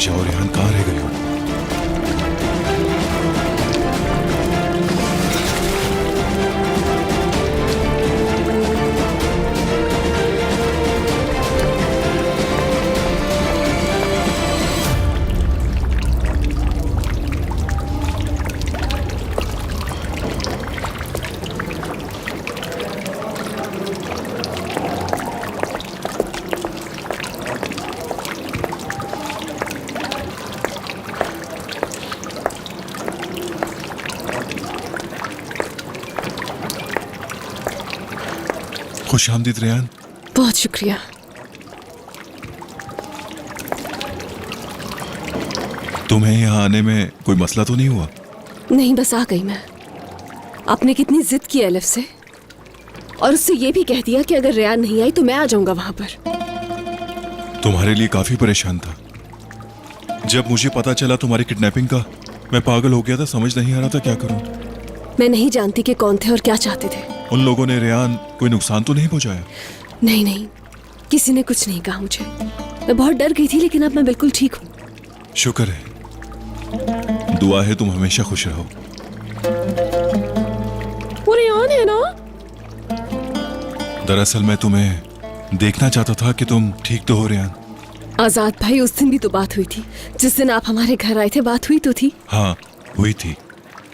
आयशा और रेहान कहाँ रह गई हो? खुश आमदीद रेहान। बहुत शुक्रिया। तुम्हें यहाँ आने में कोई मसला तो नहीं हुआ? नहीं, बस आ गई मैं। आपने कितनी जिद की एलिफ से, और उससे ये भी कह दिया कि अगर रेहान नहीं आई तो मैं आ जाऊंगा वहां पर। तुम्हारे लिए काफी परेशान था। जब मुझे पता चला तुम्हारी किडनैपिंग का, मैं पागल हो गया था, समझ नहीं आ रहा था क्या करूं। मैं नहीं जानती कि कौन थे और क्या चाहते थे। उन लोगों ने रेहान कोई नुकसान तो नहीं पहुंचाया? नहीं नहीं, किसी ने कुछ नहीं कहा मुझे। मैं बहुत डर गई थी, लेकिन अब मैं बिल्कुल ठीक हूँ। शुक्र है। दुआ है तुम हमेशा खुश रहो। वो रेहान है ना? दरअसल मैं तुम्हें देखना चाहता था कि तुम ठीक तो हो रेहान। आजाद भाई, उस दिन भी तो बात हुई थी। जिस दिन आप हमारे घर आए थे बात हुई तो थी। हाँ हुई थी,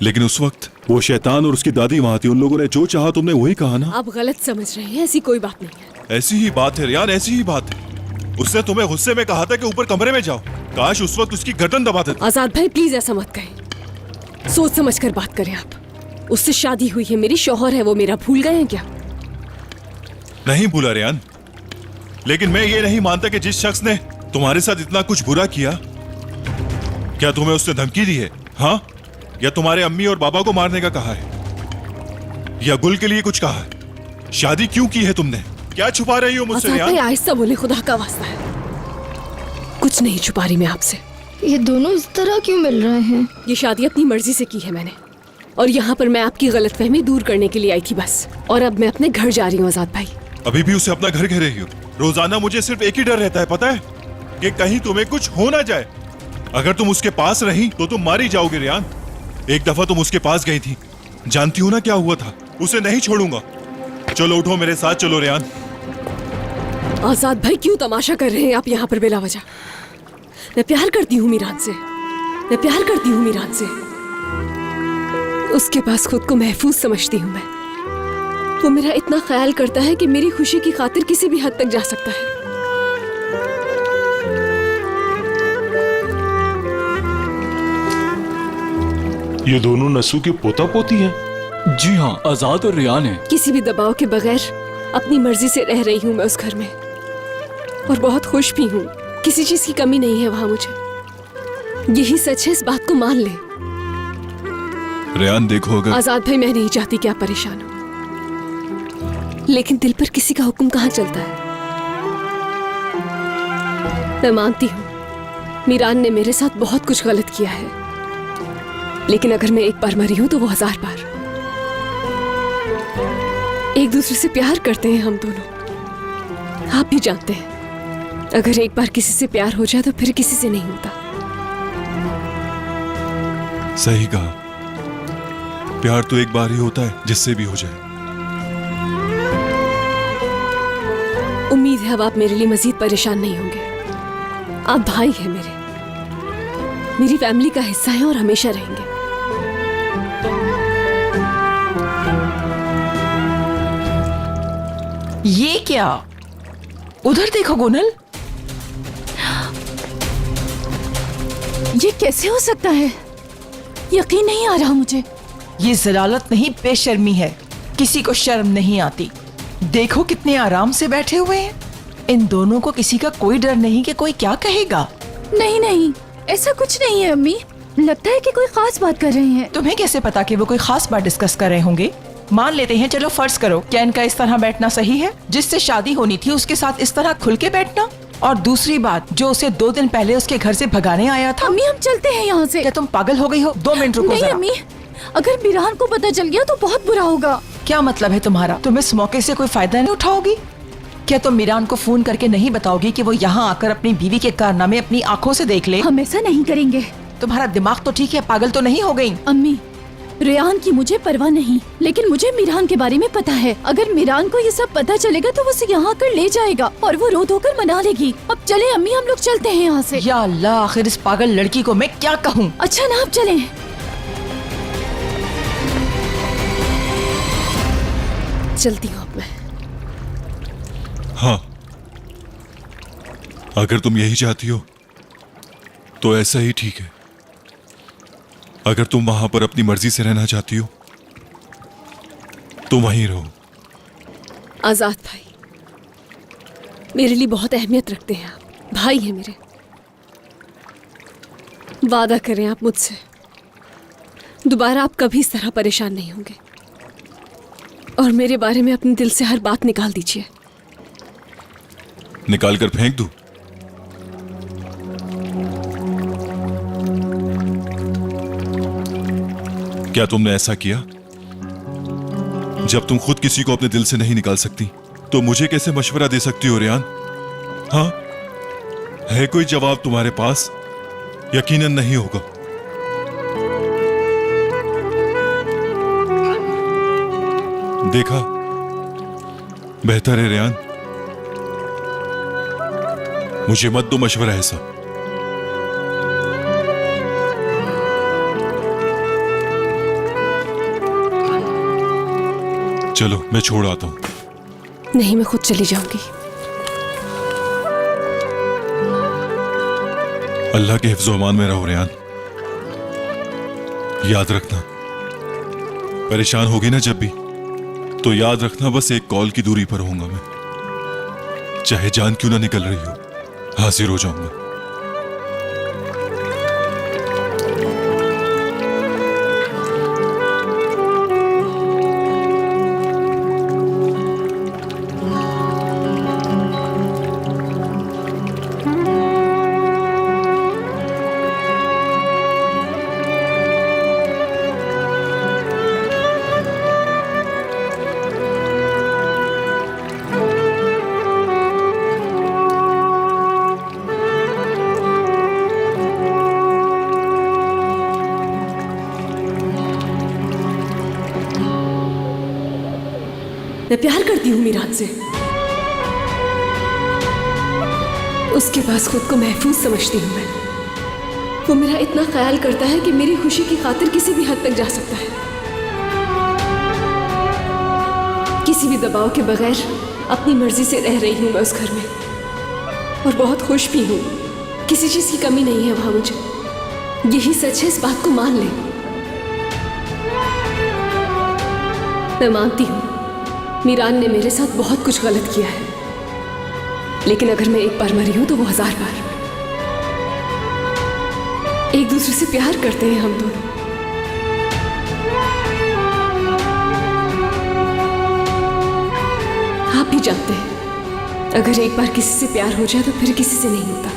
लेकिन उस वक्त वो शैतान और उसकी दादी वहां थी। उन लोगों ने जो चाहा तुमने वही कहा ना। आप गलत समझ रहे हैं, ऐसी कोई बात नहीं है। ऐसी ही बात है रेहान, ऐसी ही बात है। उसने तुम्हें गुस्से में कहा था कि ऊपर कमरे में जाओ। काश उस वक्त उसकी गर्दन दबा देते। आजाद भाई प्लीज ऐसा मत कहें, सोच समझ कर बात करें आप। उससे शादी हुई है, मेरी शौहर है वो, मेरा भूल गए हैं क्या? नहीं भूला रेहान, लेकिन मैं ये नहीं मानता कि जिस शख्स ने तुम्हारे साथ इतना कुछ बुरा किया, क्या तुम्हें उसने धमकी दी है? हाँ, या तुम्हारे अम्मी और बाबा को मारने का कहा है, या गुल के लिए कुछ कहा है? शादी क्यों की है तुमने? क्या छुपा रही हो मुझसे रेहान? आहिस्ता बोले, खुदा का वास्ता है। कुछ नहीं छुपा रही मैं आपसे। ये दोनों इस तरह क्यों मिल रहे हैं? ये शादी अपनी मर्जी से की है मैंने, और यहाँ पर मैं आपकी गलतफहमी दूर करने के लिए आई थी बस। और अब मैं अपने घर जा रही हूँ आजाद भाई। अभी भी उसे अपना घर कह रही हो? रोजाना मुझे सिर्फ एक ही डर रहता है, पता है, कि कहीं तुम्हें कुछ हो ना जाए। अगर तुम उसके पास रही तो तुम मारी जाओगे रेहान। एक दफा तुम उसके पास गई थी, जानती हो ना क्या हुआ था? उसे नहीं छोड़ूंगा। चलो उठो, मेरे साथ चलो रेहान। आजाद भाई क्यों तमाशा कर रहे हैं आप यहाँ पर बेला वजह? मैं प्यार करती हूँ मीरान से, मैं प्यार करती हूँ मीरान से। उसके पास खुद को महफूज समझती हूँ मैं। वो मेरा इतना ख्याल करता है कि मेरी खुशी की खातिर किसी भी हद तक जा सकता है। ये दोनों नसू की पोता पोती हैं? जी हाँ, आजाद और रेहान है। किसी भी दबाव के बगैर अपनी मर्जी से रह रही हूँ मैं उस घर में, और बहुत खुश भी हूँ। किसी चीज की कमी नहीं है वहां मुझे। यही सच है, इस बात को मान ले। रेहान देखो, अगर आजाद भाई मैं नहीं चाहती कि आप परेशान हो, लेकिन दिल पर किसी का हुक्म कहाँ चलता है। मैं मानती हूँ मीरान ने मेरे साथ बहुत कुछ गलत किया है, लेकिन अगर मैं एक बार मरी हूं तो वो 1000 बार। एक दूसरे से प्यार करते हैं हम दोनों, आप भी जानते हैं। अगर एक बार किसी से प्यार हो जाए तो फिर किसी से नहीं होता। सही कहा, प्यार तो एक बार ही होता है, जिससे भी हो जाए। उम्मीद है अब आप मेरे लिए मजीद परेशान नहीं होंगे। आप भाई हैं मेरी फैमिली का हिस्सा हैं और हमेशा रहेंगे। ये क्या? उधर देखो गोनल। ये कैसे हो सकता है? यकीन नहीं आ रहा मुझे। ये जलालत नहीं, बेशर्मी है। किसी को शर्म नहीं आती। देखो कितने आराम से बैठे हुए हैं। इन दोनों को किसी का कोई डर नहीं कि कोई क्या कहेगा। नहीं नहीं, ऐसा कुछ नहीं है अम्मी। लगता है कि कोई खास बात कर रहे हैं। तुम्हें कैसे पता कि वो कोई खास बात डिस्कस कर रहे होंगे? मान लेते हैं, चलो फर्ज करो, क्या इनका इस तरह बैठना सही है? जिससे शादी होनी थी उसके साथ इस तरह खुल के बैठना? और दूसरी बात, जो उसे 2 दिन पहले उसके घर से भगाने आया था। अम्मी हम चलते हैं यहाँ से। क्या तुम पागल हो गई हो? 2 मिनट रुको नहीं जरा। अम्मी, अगर मीरान को पता चल गया तो बहुत बुरा होगा। क्या मतलब है तुम्हारा? तुम इस मौके से कोई फायदा नहीं उठाओगी? क्या तुम मीरान को फोन करके नहीं बताओगी कि वो यहाँ आकर अपनी बीवी के कारनामे अपनी आंखों से देख ले? हम ऐसा नहीं करेंगे। तुम्हारा दिमाग तो ठीक है, पागल तो नहीं हो गई? अम्मी, रेहान की मुझे परवाह नहीं, लेकिन मुझे मीरान के बारे में पता है। अगर मीरान को ये सब पता चलेगा तो वो उसे यहाँ आकर ले जाएगा और वो रो धोकर मना लेगी। अब चले अम्मी, हम लोग चलते हैं यहाँ से। या अल्लाह, आखिर इस पागल लड़की को मैं क्या कहूँ? अच्छा ना, अब चलें। चलती हूँ अब मैं। हाँ, अगर तुम यही चाहती हो तो ऐसा ही ठीक है। अगर तुम वहां पर अपनी मर्जी से रहना चाहती हो तो वहीं रहो। आजाद भाई मेरे लिए बहुत अहमियत रखते हैं आप, भाई हैं मेरे। वादा करें आप मुझसे, दोबारा आप कभी इस तरह परेशान नहीं होंगे और मेरे बारे में अपने दिल से हर बात निकाल दीजिए। निकाल कर फेंक दूं? क्या तुमने ऐसा किया? जब तुम खुद किसी को अपने दिल से नहीं निकाल सकती तो मुझे कैसे मशवरा दे सकती हो रेहान? हाँ, है कोई जवाब तुम्हारे पास? यकीनन नहीं होगा। देखा, बेहतर है रेहान, मुझे मत दो मशवरा ऐसा। चलो मैं छोड़ आता हूं। नहीं, मैं खुद चली जाऊंगी। अल्लाह के हिफ्ज़-ओ अमान में रहो रेहान। याद रखना, परेशान होगी ना जब भी तो याद रखना बस एक कॉल की दूरी पर होऊंगा मैं। चाहे जान क्यों ना निकल रही हो, हाजिर हो जाऊंगा। मैं प्यार करती हूँ मीरान से। उसके पास खुद को महफूज समझती हूँ मैं। वो मेरा इतना ख्याल करता है कि मेरी खुशी की खातिर किसी भी हद तक जा सकता है। किसी भी दबाव के बगैर अपनी मर्जी से रह रही हूँ मैं उस घर में और बहुत खुश भी हूँ। किसी चीज की कमी नहीं है वहां मुझे। यही सच है, इस बात को मान ले। मैं मानती हूँ मीरान ने मेरे साथ बहुत कुछ गलत किया है, लेकिन अगर मैं एक बार मरी हूं तो वो 1000 बार। एक दूसरे से प्यार करते हैं हम दोनों। आप भी जानते हैं, अगर एक बार किसी से प्यार हो जाए तो फिर किसी से नहीं होता।